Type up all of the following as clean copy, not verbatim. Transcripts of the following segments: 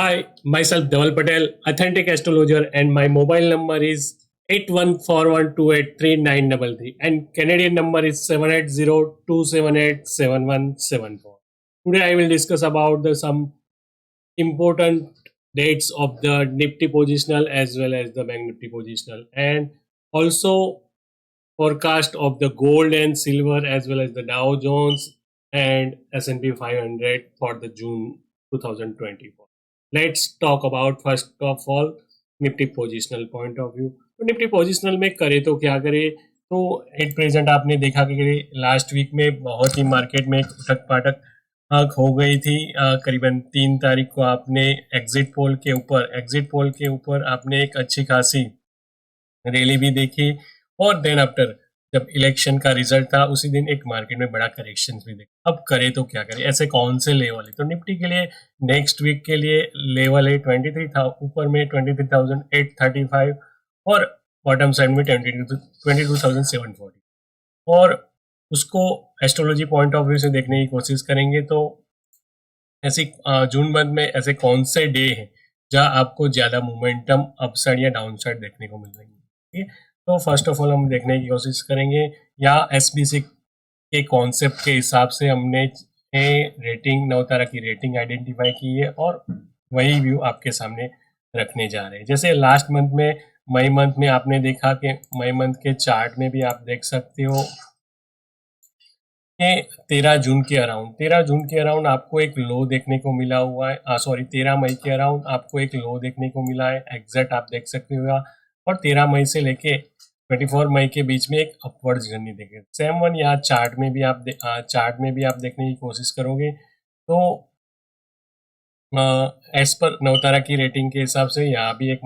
Hi, myself Dhaval Patel, authentic astrologer, and my mobile number is 8141283933 and Canadian number is 780-278-7174. Today I will discuss about some important dates of the Nifty positional as well as the Bank Nifty positional, and also forecast of the gold and silver as well as the Dow Jones and S&P 500 for the June 2024. Let's talk about first of all Nifty positional point of view. तो Nifty positional में करे तो क्या करे, तो at present आपने देखा कि लास्ट वीक में बहुत ही मार्केट में उठक पाटक हो गई थी। करीबन 3 तारीख को आपने एग्जिट पोल के ऊपर आपने एक अच्छी खासी रैली भी देखी, और देन आफ्टर जब इलेक्शन का रिजल्ट था उसी दिन एक मार्केट में बड़ा करेक्शन भी देखा। अब करे तो क्या करे, ऐसे कौन से लेवल है? तो निफ्टी के लिए नेक्स्ट वीक के लिए लेवल है 23,000 ऊपर में 23,835 और बॉटम साइड में 22,740, और उसको एस्ट्रोलॉजी पॉइंट ऑफ व्यू से देखने की कोशिश करेंगे। तो ऐसी जून मंथ में ऐसे कौन से डे हैं जहां आपको ज्यादा मोमेंटम अपसाइड या डाउन साइड देखने को मिल रही है? ठीक है, तो फर्स्ट ऑफ ऑल हम देखने की कोशिश करेंगे, या एसबीसी के कॉन्सेप्ट के हिसाब से हमने रेटिंग 9 तरह की रेटिंग आइडेंटिफाई की है और वही व्यू आपके सामने रखने जा रहे हैं। जैसे लास्ट मंथ में मई मंथ में आपने देखा कि मई मंथ के चार्ट में भी आप देख सकते हो कि 13 जून के अराउंड आपको एक लो देखने को मिला हुआ है। 13 मई के अराउंड आपको एक लो देखने को मिला है, एग्जैक्ट आप देख सकते हो। और 13 मई से लेके 24 मई के बीच में एक अपवर्ड जर्नी देखे। सेम वन यहाँ चार्ट में भी आप देखने की कोशिश करोगे तो एज पर नवतारा की रेटिंग के हिसाब से यहाँ भी एक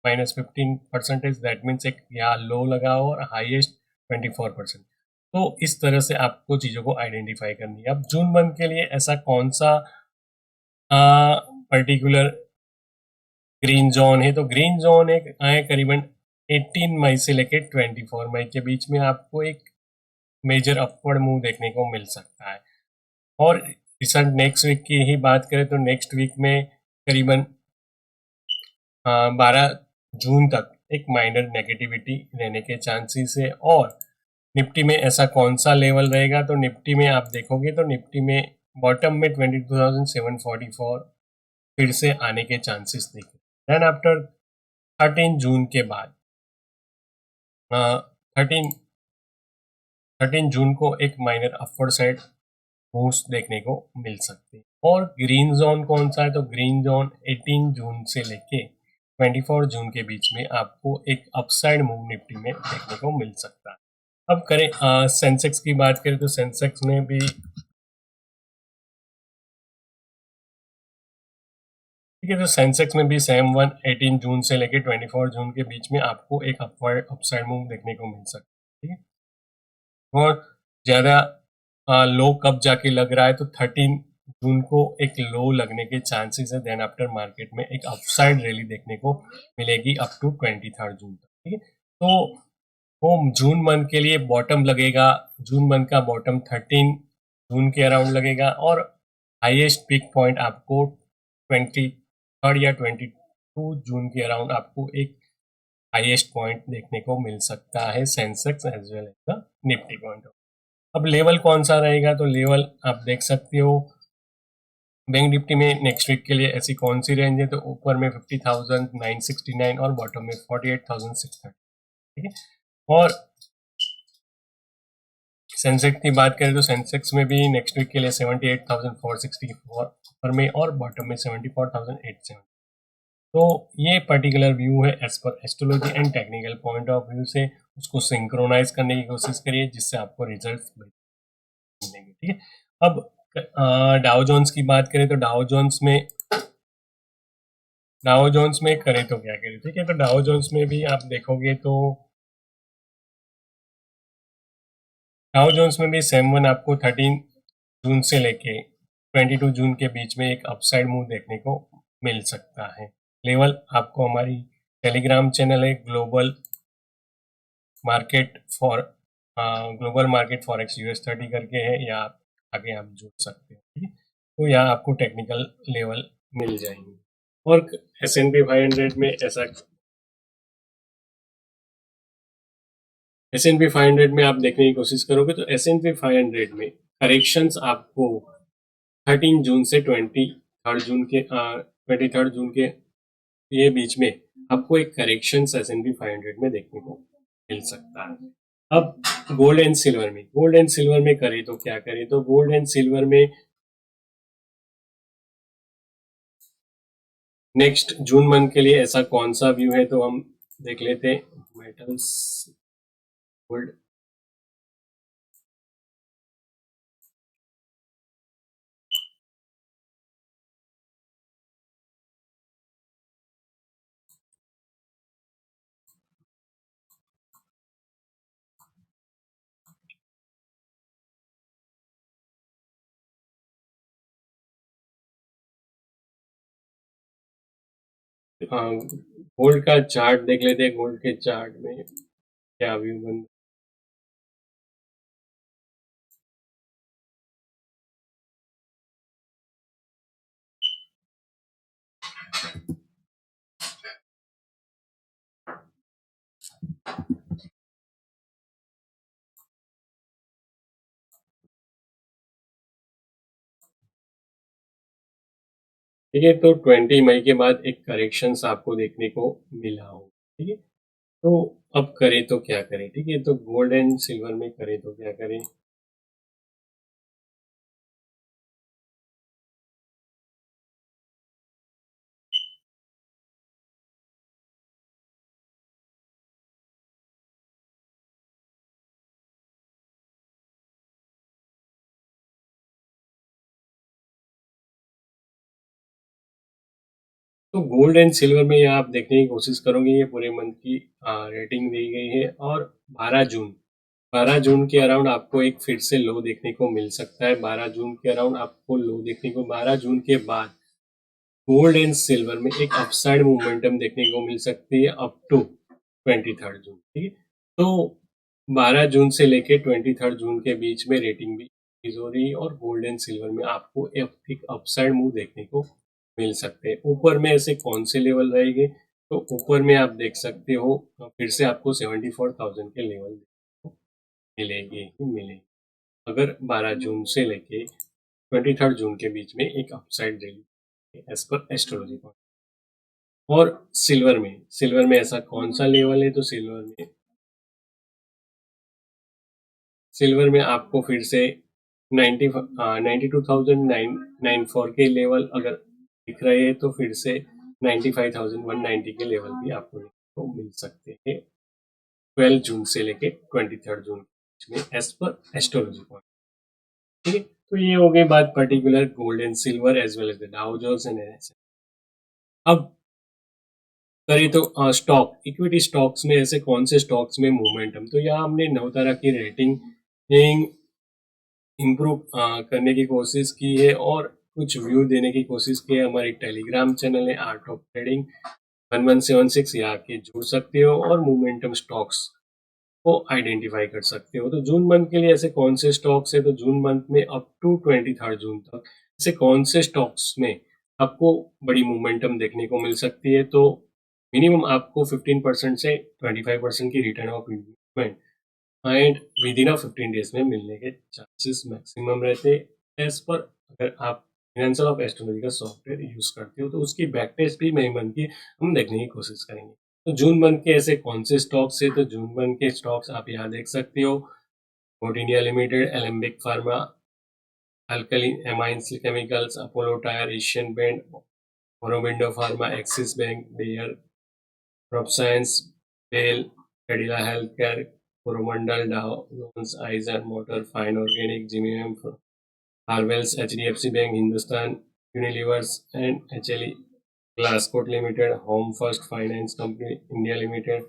-15% दैट मीन्स एक यहाँ लो लगा हो और हाईएस्ट 24%। तो इस तरह से आपको चीज़ों को आइडेंटिफाई करनी है। अब जून मंथ के लिए ऐसा कौन सा पर्टिकुलर ग्रीन जोन है? तो ग्रीन जोन एक करीबन 18 मई से लेकर 24 मई के बीच में आपको एक मेजर अपवर्ड मूव देखने को मिल सकता है। और रिसेंट नेक्स्ट वीक की ही बात करें तो नेक्स्ट वीक में करीबन 12 जून तक एक माइनर नेगेटिविटी रहने के चांसेस है। और निफ्टी में ऐसा कौन सा लेवल रहेगा? तो निफ्टी में आप देखोगे तो निफ्टी में बॉटम में 22,744 फिर से आने के चांसेस दिखे। देन आफ्टर 13 जून के बाद 13 जून को एक माइनर अपवर्ड साइड मूव्स देखने को मिल सकते हैं। और ग्रीन जोन कौन सा है? तो ग्रीन जोन 18 जून से लेके 24 जून के बीच में आपको एक अपसाइड मूव निफ्टी में देखने को मिल सकता है। अब करें सेंसेक्स की बात करें तो सेंसेक्स में भी ठीक है, तो सेंसेक्स में भी सेम वन 18 जून से लेके 24 जून के बीच में आपको एक अपवर्ड अपसाइड मूव देखने को मिल सकता है। ठीक है, और ज़्यादा लो कब जाके लग रहा है? तो 13 जून को एक लो लगने के चांसेस है। देन आफ्टर मार्केट में एक अपसाइड रैली देखने को मिलेगी अप टू 23 जून तक। ठीक है, तो वो जून मंथ के लिए बॉटम लगेगा, जून मंथ का बॉटम 13 जून के अराउंड लगेगा और हाईएस्ट पिक पॉइंट आपको 23 या 22 जून के अराउंड आपको एक हाईएस्ट पॉइंट देखने को मिल सकता है Sensex as well as the Nifty point. अब लेवल कौन सा रहेगा? तो लेवल आप देख सकते हो बैंक निफ्टी में नेक्स्ट वीक के लिए ऐसी कौन सी रेंज है? तो ऊपर में 50,969 और बॉटम में 48,630। ठीक है, और सेंसेक्स की बात करें तो सेंसेक्स में भी नेक्स्ट वीक के लिए 78,464 ऊपर में और बॉटम में 74,870। तो ये पर्टिकुलर व्यू है as per astrology and technical point of view से, उसको सिंक्रोनाइज करने की कोशिश करिए जिससे आपको रिजल्ट मिलेंगे। ठीक है, अब डाउ जोन्स की बात करें तो डाउ जोन्स में करें तो क्या करें? ठीक है, तो डाउ जोन्स में भी आप देखोगे तो डाउ जोन्स में भी सेम वन आपको 13 जून से लेके 22 जून के बीच में एक अपसाइड मूव देखने को मिल सकता है। लेवल आपको हमारी टेलीग्राम चैनल है ग्लोबल मार्केट फॉरेक्स US30 करके है, या आगे आप जुड़ सकते हैं। ठीक है, तो यहाँ आपको टेक्निकल लेवल मिल जाएंगे। और S&P 500 में ऐसा, S&P 500 में आप देखने की कोशिश करोगे तो S&P 500 में करेक्शंस आपको 13 जून से 23rd जून के ये बीच में आपको एक करेक्शन S&P 500 में देखने को मिल सकता है। अब गोल्ड एंड सिल्वर में करें तो क्या करें, तो गोल्ड एंड सिल्वर में नेक्स्ट जून मंथ के लिए ऐसा कौन सा व्यू है, तो हम देख लेते हैं। मेटल्स, गोल्ड, गोल्ड का चार्ट देख लेते हैं। गोल्ड के चार्ट में क्या व्यू बन, ठीक है। तो 20 मई के बाद एक करेक्शन आपको देखने को मिला हो, ठीक है। तो अब करें तो क्या करें, ठीक है। तो गोल्ड एंड सिल्वर में करें तो क्या करें, तो गोल्ड एंड सिल्वर में यहाँ आप देखने की कोशिश करोगे, ये पूरे मंथ की रेटिंग दी गई है। और 12 जून के अराउंड आपको एक फिर से लो देखने को मिल सकता है। 12 जून के अराउंड आपको लो देखने को, 12 जून के बाद गोल्ड एंड सिल्वर में एक अपसाइड मोमेंटम देखने को मिल सकती है अप टू 23rd जून, ठीक है। तो 12 जून से लेके 23rd जून के बीच में रेटिंग भी इंक्रीज हो रही है और गोल्ड एंड सिल्वर में आपको एक अपसाइड मूव देखने को मिल सकते हैं। ऊपर में ऐसे कौन से लेवल रहेंगे, तो ऊपर में आप देख सकते हो फिर से आपको 74,000 के लेवल मिलेंगे ही मिलेंगे, अगर 12 जून से लेके 23rd जून के बीच में एक upside rally as per astrology. और सिल्वर में ऐसा कौन सा लेवल है, तो सिल्वर में आपको फिर से 92,994 के लेवल अगर दिख रहे हैं, तो फिर से 95,190 के लेवल भी आपको देखने को मिल सकते हैं 12 जून से लेके 23rd जून में एज पर एस्ट्रोलॉजी पॉइंट, ठीक है। तो ये हो गई बात particular gold and silver as well as the Dow Jones and NSE। अब करें तो स्टॉक, इक्विटी स्टॉक्स में ऐसे कौन से स्टॉक्स में मोमेंटम, तो यहाँ हमने 9 तरह की रेटिंग इम्प्रूव करने की कोशिश की है और कुछ व्यू देने की कोशिश की है। हमारी टेलीग्राम चैनल है आर्ट ऑफ ट्रेडिंग 1176, यहाँ के जुड़ सकते हो और मोमेंटम स्टॉक्स को आइडेंटिफाई कर सकते हो। तो जून मंथ के लिए ऐसे कौन से स्टॉक्स है, तो जून मंथ में अप टू 23rd जून तक ऐसे कौन से स्टॉक्स में आपको बड़ी मोमेंटम देखने को मिल सकती है, तो मिनिमम आपको 15% से 25% की return of investment and with in 15 days में मिलने के चांसेस मैक्सिमम रहते हैं एज पर। अगर आप फाइनेंशियल ऑफ एस्ट्रोलॉजी का सॉफ्टवेयर यूज करते हो तो उसकी बैक टेस्ट भी मई मंथ की हम देखने की कोशिश करेंगे। तो जून मंथ के ऐसे कौन से स्टॉक्स है, तो जून मंथ के स्टॉक्स आप यहाँ देख सकते हो। Fort India limited, Alembic pharma, alkaline amines chemicals, Apollo tyre, Asian paint, Aurobindo pharma, Axis bank, Bayer crop science, BEL, Cadila health care, Coromandel, Dow Jones, Eicher motor, fine organic, जिमियम, Havells, HDFC bank, Hindustan Unilevers and HLE Glasscoat limited, home first finance company India limited,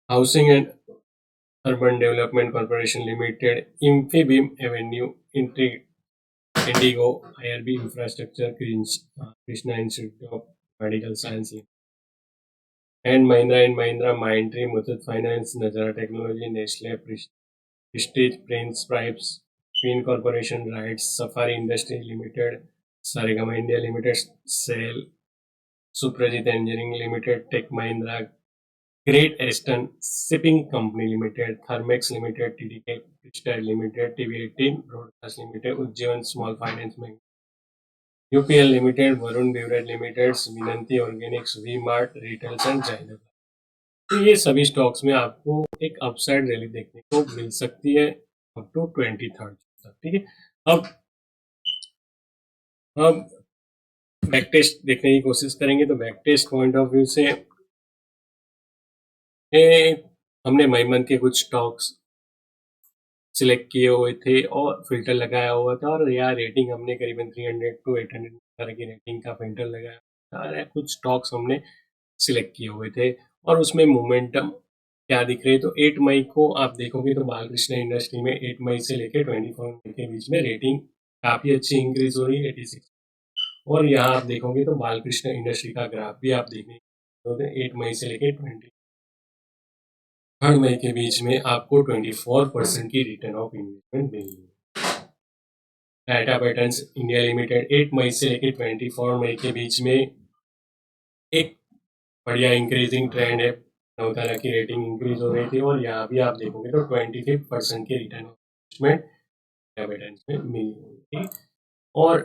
housing and urban development corporation limited, Infibeam Avenue, IndiGo, IRB infrastructure, Krishna institute of medical science and Mahindra, Mindtree, Muthoot finance, Nazara technology, Nestle, Prestige, Prince pipes, queen corporation, RITES, Safari industry limited, Saregama India limited, SAIL, Suprajit engineering limited, tech Mahindra, great eastern shipping company limited, Thermax limited, TDK textile limited, TV eighteen broadcast limited, Ujjivan small finance bank, UPL limited, Varun beverage limited, Vinati organics, V mart retails and जैनब। तो ये सभी stocks में आपको एक upside rally देखने को मिल सकती है अप टू 23rd तक। ठीक है, अब बैक टेस्ट देखने की कोशिश करेंगे। तो back test point of view से हमने मई मंथ के कुछ स्टॉक्स सिलेक्ट किए हुए थे और फिल्टर लगाया हुआ था, और यहाँ रेटिंग हमने करीबन 300 to 800 तरह की रेटिंग का फिल्टर लगाया था। कुछ स्टॉक्स हमने सिलेक्ट किए हुए थे और उसमें मोमेंटम क्या दिख रही है। तो 8 मई को आप देखोगे तो बालकृष्ण इंडस्ट्री में 8 मई से लेकर 24 मई के बीच में रेटिंग काफी अच्छी इंक्रीज हो रही है, 86। और यहाँ आप देखोगे तो बालकृष्ण इंडस्ट्री का ग्राफ भी आप देखने 8 मई से लेकर 23 मई के बीच में आपको 24% की रिटर्न ऑफ इन्वेस्टमेंट मिली। टाटा पैटर्न्स इंडिया लिमिटेड 8 मई से लेकर 24 मई के बीच में एक बढ़िया इंक्रीजिंग ट्रेंड है, 9 तरह की रेटिंग इंक्रीज हो रही थी, और यहाँ भी आप देखोगे तो 25% की रिटर्न इन्वेस्टमेंट पैटर्न्स में मिली हुई। और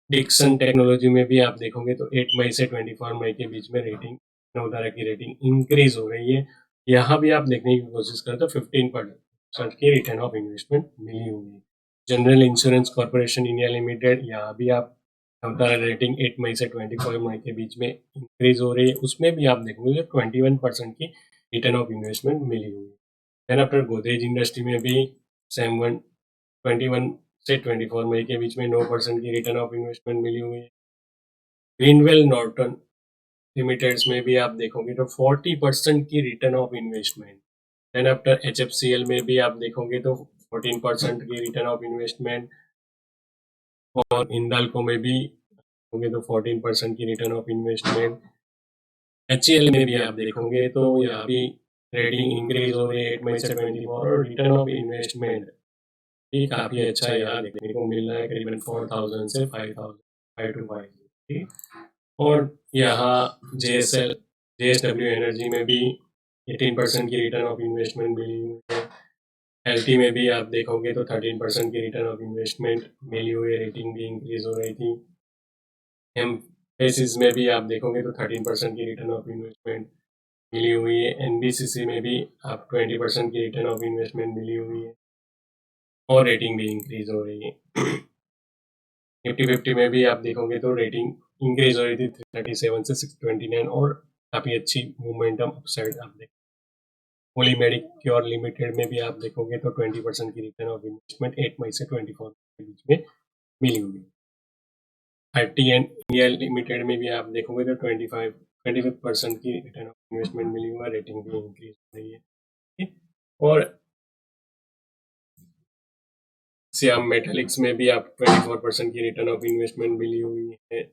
डिक्सन टेक्नोलॉजी में भी आप देखोगे तो 8 मई से 24 मई के बीच में रेटिंग 9 तरह की रेटिंग इंक्रीज हो रही है। यहाँ भी आप देखने की कोशिश करें तो 15% की रिटर्न ऑफ इन्वेस्टमेंट मिली हुई है। General insurance corporation India limited, यहाँ भी आप रेटिंग 8 मई से 24 मई के बीच में इंक्रीज हो रही है, उसमें भी आप देखोगे 21% की रिटर्न ऑफ इन्वेस्टमेंट मिली हुई है। देन आफ्टर गोदरेज इंडस्ट्री में भी सेम 21 से 24 मई के बीच में 9% की रिटर्न ऑफ इन्वेस्टमेंट मिली हुई है। ग्रीनवेल नॉर्टन लिमिटेड्स में भी आप देखोगे तो 40% की return of investment. Then after HFCL में भी आप देखोगे तो 14% की रिटर्न ऑफ इन्वेस्टमेंट, और हिंदाल्को में भी देखोगे तो 14% की रिटर्न ऑफ इन्वेस्टमेंट। HCL में भी आप देखोगे तो यहाँ भी रेटिंग इंक्रीज हो रही है 8 मई से 24, और रिटर्न ऑफ इन्वेस्टमेंट भी काफी अच्छा यहाँ देखने को मिल रहा है, करीबन 4000 से 5000, 5 to 5। और यहाँ JSW एनर्जी में भी 18% की रिटर्न ऑफ इन्वेस्टमेंट मिली हुई है। LT में भी आप देखोगे तो 13% की रिटर्न ऑफ इन्वेस्टमेंट मिली हुई है, रेटिंग भी इंक्रीज हो रही थी। एमफेसिस में भी आप देखोगे तो 13% की रिटर्न ऑफ इन्वेस्टमेंट मिली हुई है। NBCC में भी आप 20% की रिटर्न ऑफ इन्वेस्टमेंट मिली हुई है और रेटिंग भी इंक्रीज हो रही है। निफ्टी 50 में भी आप देखोगे तो रेटिंग इंक्रीज हो रही थी 337 से 629, और काफी अच्छी मोमेंटम अपसाइड आप देख। पॉलीमेडिक क्योर लिमिटेड में भी आप देखोगे तो 20% की रिटर्न ऑफ इन्वेस्टमेंट 8 मई से 24 के बीच में मिली हुई है। RTN इंडिया लिमिटेड में भी आप देखोगे तो 25% की रिटर्न ऑफ इन्वेस्टमेंट मिली हुई है, रेटिंग भी इंक्रीज हो रही है। और श्याम मेटालिक्स में भी आप 24% की रिटर्न ऑफ इन्वेस्टमेंट मिली हुई है।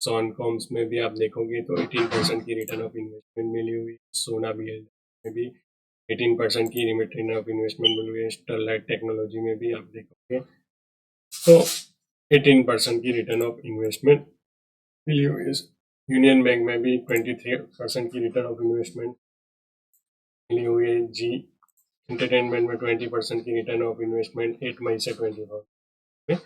सॉनकॉम्स में भी आप देखोगे तो 18% की रिटर्न ऑफ इन्वेस्टमेंट मिली हुई है। सोना BL में भी 18% की रिटर्न ऑफ इन्वेस्टमेंट मिली हुई है। स्टरलाइट टेक्नोलॉजी में भी आप देखोगे तो 18% की रिटर्न ऑफ इन्वेस्टमेंट मिली हुई है। यूनियन बैंक में भी 23% की रिटर्न ऑफ इन्वेस्टमेंट मिली हुई है। जी एंटरटेनमेंट में 20% की रिटर्न ऑफ इन्वेस्टमेंट 8 मई से 24 में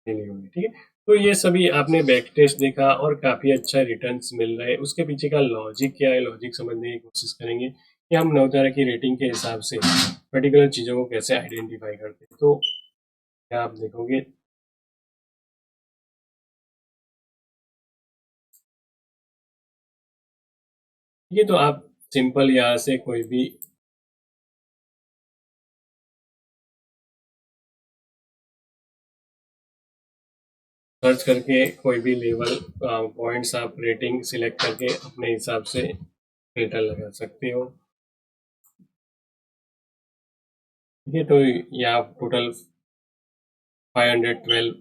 मिली हुई। ठीक है, तो ये सभी आपने बैक टेस्ट देखा और काफी अच्छा रिटर्न्स मिल रहे हैं। उसके पीछे का लॉजिक क्या है, लॉजिक समझने की कोशिश करेंगे कि हम 9 तरह की रेटिंग के हिसाब से पर्टिकुलर चीजों को कैसे आइडेंटिफाई करते हैं। तो क्या आप देखोगे ये, तो आप सिंपल यहाँ से कोई भी सर्च करके कोई भी लेवल पॉइंट्स आप रेटिंग सिलेक्ट करके अपने हिसाब से फिल्टर लगा सकते हो। ठीक है, तो यहाँ टोटल 512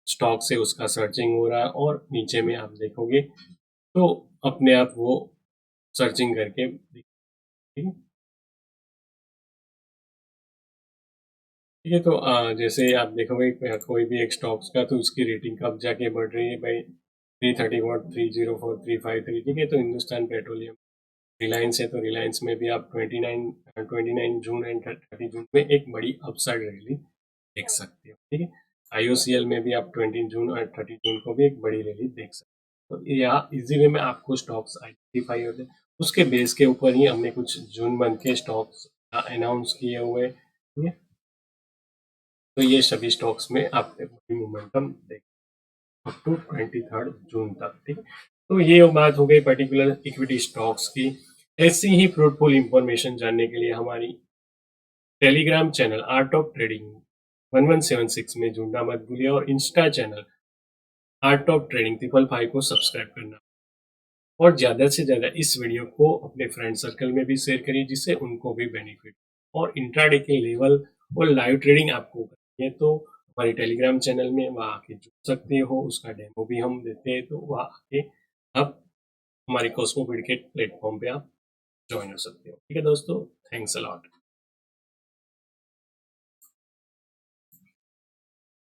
स्टॉक से उसका सर्चिंग हो रहा है, और नीचे में आप देखोगे तो अपने आप वो सर्चिंग करके, ठीक है। ठीक है, तो जैसे आप देखोगे कोई भी एक स्टॉक्स का, तो उसकी रेटिंग कब जाके बढ़ रही है भाई, 331, 304, 353। ठीक है, तो हिंदुस्तान पेट्रोलियम, रिलायंस है, तो रिलायंस में भी आप 29 जून एंड 30 जून में एक बड़ी अपसाइड रैली देख सकते हो। ठीक है, आईओसीएल में भी आप 20 जून और 30 जून को भी एक बड़ी रैली देख सकते हो। तो यहाँ इजी वे में आपको स्टॉक्स आइडेंटिफाई होते हैं, उसके बेस के ऊपर ही हमने कुछ जून मंथ के स्टॉक्स अनाउंस किए हुए हैं। ठीक है, तो ये सभी स्टॉक्स में आप बड़ी मोमेंटम देख अप टू 23 जून तक। ठीक है, तो ये बात हो गई पर्टिकुलर इक्विटी स्टॉक्स की। ऐसी ही फ्रूटफुल इंफॉर्मेशन जानने के लिए हमारी Telegram channel art of trading 1176 में जुड़ना मत भूलिए, और Insta channel art of trading 555 को सब्सक्राइब करना, और ज़्यादा से ज़्यादा इस वीडियो को अपने फ्रेंड सर्कल में भी शेयर करिए, जिससे उनको भी बेनिफिट। और इंट्राडे के लेवल और लाइव ट्रेडिंग आपको करनी है, तो हमारे टेलीग्राम चैनल में वहाँ आके जुड़ सकते हो, उसका डेमो भी हम देते हैं, तो वहाँ आके आप हमारे कॉस्मो बिडकेट प्लेटफॉर्म पे आप ज्वाइन हो सकते हो। ठीक है दोस्तों, थैंक्स अ लॉट।